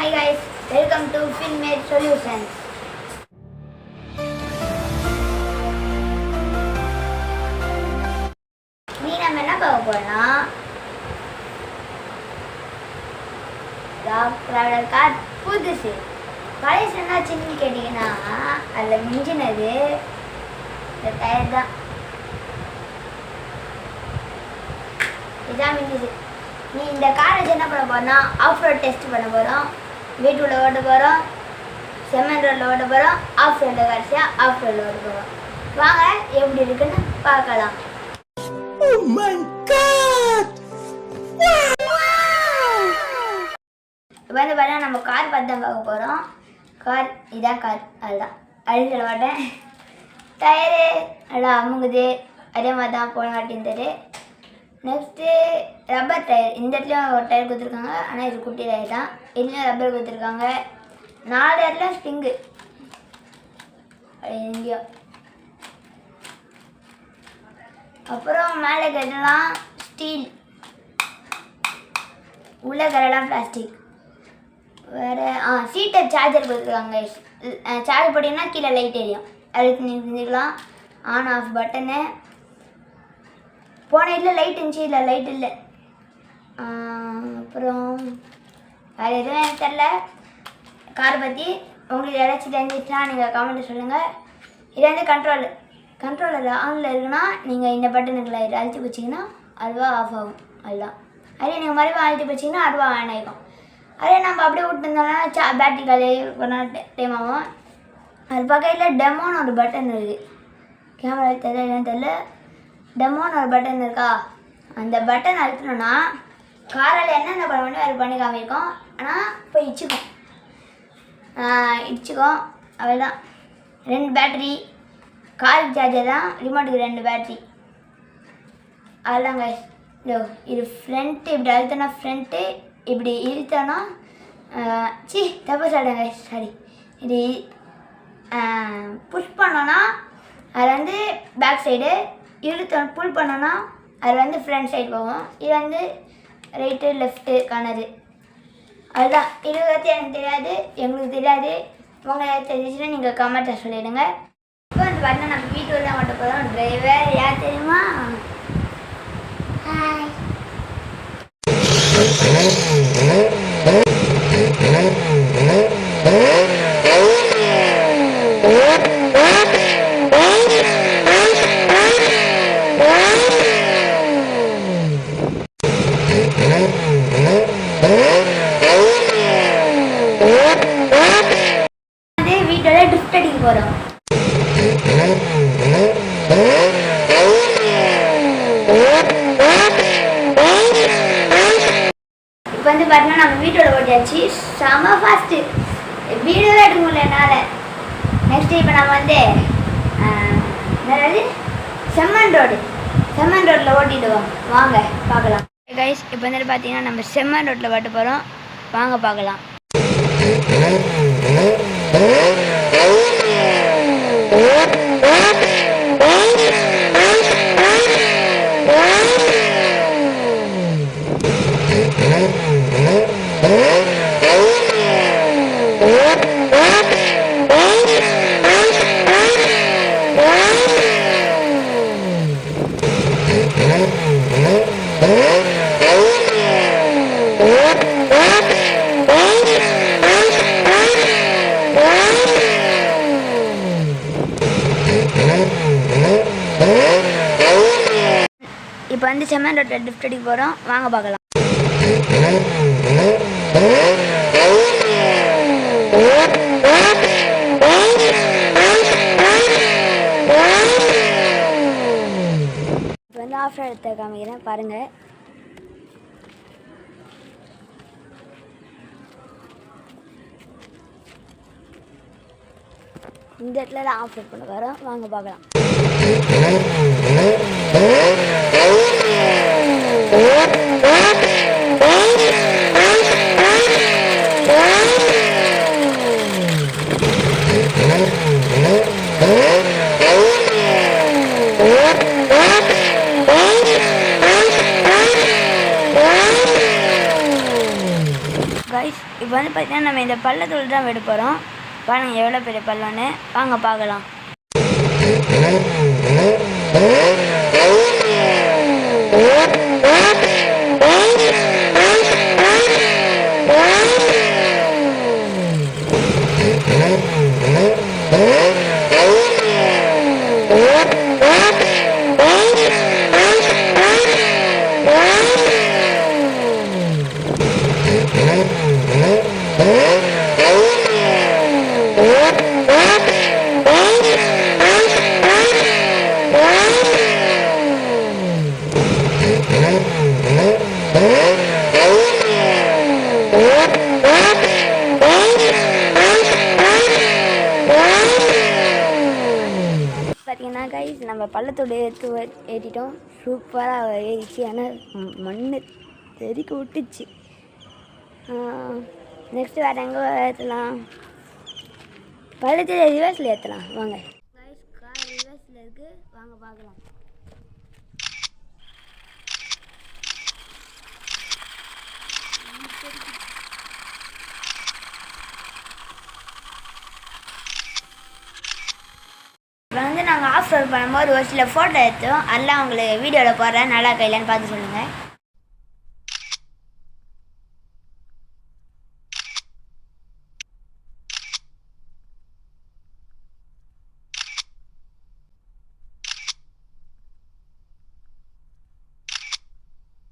Hi guys, welcome to FinMade Solutions. நீ நம்ம என்ன பார்க்க போறோம்னா ராக் கார் புதுசு பழைய என்னாச்சுன்னு கேட்டிங்கன்னா அதில் மிஞ்சினது இந்த டயர் தான். இதான் மிஞ்சிது. நீ இந்த காரை என்ன பண்ண போறோம்னா ஆஃப் ரோட் டெஸ்ட் பண்ண போகிறோம், வீட்டுள்ள ஓட்ட போகிறோம், செம்மன் ரோட்டில் ஓட்ட போகிறோம், ஆஃப் ரோட்டில் கடைசியாக ஆஃப் ரோட்டில் ஓட்ட போகிறோம். வாங்க எப்படி இருக்குன்னு பார்க்கலாம். இப்போ வந்து பார்த்தா நம்ம கார் பார்த்து தான் பார்க்க போகிறோம். கார் இதான் கார், அதுதான் அழிஞ்சல மாட்டேன். டயரு நல்லா அமுங்குது, அதே மாதிரி தான் போன காட்டியிருந்தாரு. நெக்ஸ்ட்டு ரப்பர் டயர், இந்த இடத்துலையும் ஒரு டயர் கொடுத்துருக்காங்க, ஆனால் இது குட்டி டயர் தான். இதுலேயும் ரப்பர் கொடுத்துருக்காங்க. 4 இடத்துல ஸ்ப்ரிங்கு எங்கேயோ. அப்புறம் மேலே கட்டலாம் ஸ்டீல், உள்ள கரெல்லாம் பிளாஸ்டிக். வேறு சீட்டை சார்ஜர் கொடுத்துருக்காங்க. சார்ஜ் போட்டிங்கன்னா கீழே லைட் எரியும், அதுக்கு நீங்கள் செஞ்சுக்கலாம். On off button. போன இதில் லைட் இருந்துச்சு, இல்லை லைட் இல்லை. அப்புறம் வேறு எதுவும் எனக்கு தெரில. காரை பற்றி உங்களுக்கு ஏதாச்சும் தெரிஞ்சிச்சுன்னா நீங்கள் கமெண்ட்டில் சொல்லுங்கள். இது வந்து கண்ட்ரோலர் ஆனில் இருக்குன்னா நீங்கள் இந்த பட்டனுக்குள்ள அழுத்தி வச்சிங்கன்னா அதுவாக ஆஃப் ஆகும். அதுதான். அதே நீங்கள் மறுபடியும் அழுத்தி வச்சிங்கன்னா அதுவாக ஆன் ஆகிக்கும். அதே நம்ம அப்படியே விட்டுருந்தோம்னா பேட்டரி காலி கொஞ்ச டைம் ஆகும். அது பக்கத்தில் டெமோன்னு ஒரு பட்டன் இருக்குது. கேமரா தெரியல, டெமோன்னு ஒரு பட்டன் இருக்கா, அந்த பட்டன் அழுத்தினோன்னா காரில் என்னென்ன பண்ண வேண்டியோ அது பண்ணி காமிக்கும். ஆனால் இப்போ இடிச்சுக்கும் அவ்வளோதான். 2 பேட்டரி, கார் சார்ஜர் தான், ரிமோட்டுக்கு 2 பேட்டரி. அதுதாங்க. இது ஃப்ரண்ட்டு, இப்படி அழுத்தனா ஃப்ரண்ட்டு, இப்படி இழுத்தோன்னா தப்பு சாப்பிடுங்க சாரி. இது புஷ் பண்ணோன்னா அது வந்து பேக் சைடு, இழுத்தோம் புல் பண்ணோன்னா அது வந்து ஃப்ரண்ட் சைடு போகும். இது வந்து ரைட்டு லெஃப்ட்டு காணது. அதுதான். இது பற்றி எனக்கு தெரியாது, எங்களுக்கு தெரியாது. உங்களுக்கு தெரிஞ்சிச்சுன்னா நீங்கள் கமெண்ட்டில் சொல்லிவிடுங்க. இப்போ வந்து பார்த்தீங்கன்னா நம்ம வீட்டில் தான் ஓட்ட போகிறோம். டிரைவர் யார் தெரியுமா? ஹாய். வீட்டோட ட்ரிஃப்ட் அடிக்க போகிறோம். இப்போ வந்து பார்த்தீங்கன்னா நம்ம வீட்டோட ஓட்டியாச்சு. செம ஃபாஸ்ட்டு, வீடியோவே எடுக்க முடியல என்னால். நெக்ஸ்ட்டு இப்போ நம்ம வந்து செம்மன் ரோட்டில் ஓட்டிடுவோம். வாங்க பார்க்கலாம். கைஸ், இப்போ வந்து பார்த்தீங்கன்னா நம்ம செம்மன் ரோட்டில் ஓட்ட போகிறோம். வாங்க பார்க்கலாம். இப்போ வந்து செம்மன் ரோட்டில் ட்ரிஃப்ட் அடிக்க போகிறோம். வாங்க பார்க்கலாம். இப்போ வந்து ஆஃப் ரோட் எடுத்து காமிக்கிறேன் பாருங்கள். இந்த இடத்துல தான் ஆஃப் ரோட் பண்ண வரோம். வாங்க பார்க்கலாம். கைஸ் இப்போ வந்து பார்த்தீங்கன்னா நம்ம இந்த பள்ளத்தூள் தான் விட போகிறோம். பாருங்கள் எவ்வளோ பெரிய பள்ளம்னு. வாங்க பார்க்கலாம். பார்த்தீங்கன்னா கைஸ் நம்ம பள்ளத்தோடு ஏற்றிட்டோம். சூப்பராக ஏறிச்சு. ஆனால் மண் தெறிக்க விட்டுச்சு. நெக்ஸ்ட்டு வேறு எங்கே ஏற்றலாம்? பள்ளத்தில் ரிவர்ஸில் ஏற்றலாம். வாங்க கைஸ், கார் ரிவர்ஸில் இருக்குது. வாங்க பார்க்கலாம். இப்போ வந்து நாங்கள் ஆஃப் ரோட் பண்ணும்போது ஒரு சில ஃபோட்டோ எடுத்தோம். அதெல்லாம் உங்களுக்கு வீடியோவில் போடுறேன். நல்லா கையிலன்னு பார்த்து சொல்லுங்கள்.